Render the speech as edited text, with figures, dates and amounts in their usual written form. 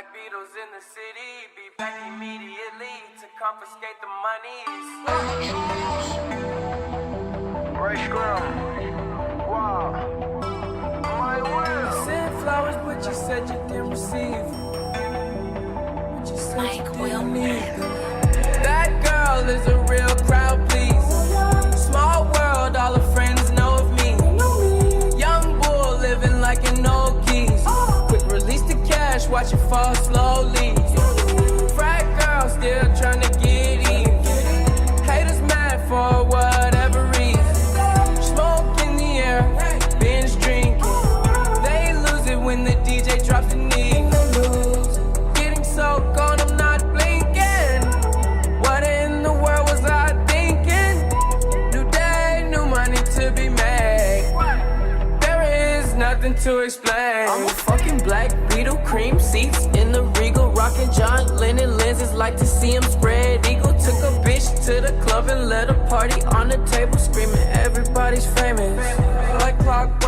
Black Beatles in the city, be back immediately to confiscate the monies. Ray Scrum. Wow. My will. You sent flowers, but you said you didn't receive. But you said you didn't need them. That girl is a real crowd, please. Small world, all her friends know of me. Young bull living like an old geese. Quick release the cash, watch it fall slowly. Frat girl still trying to get even. Haters mad for whatever reason. Smoke in the air, binge drinking. They lose it when the DJ drops the knee. Getting so gone, I'm not blinking. What in the world was I thinking? New day, new money to be made. There is nothing to explain. I'm a fucking Black Beetle, cream seats in the Regal, rocking John Lennon lenses, like to see him spread eagle. Took a bitch to the club and let a party on the table, screaming everybody's famous. Like clock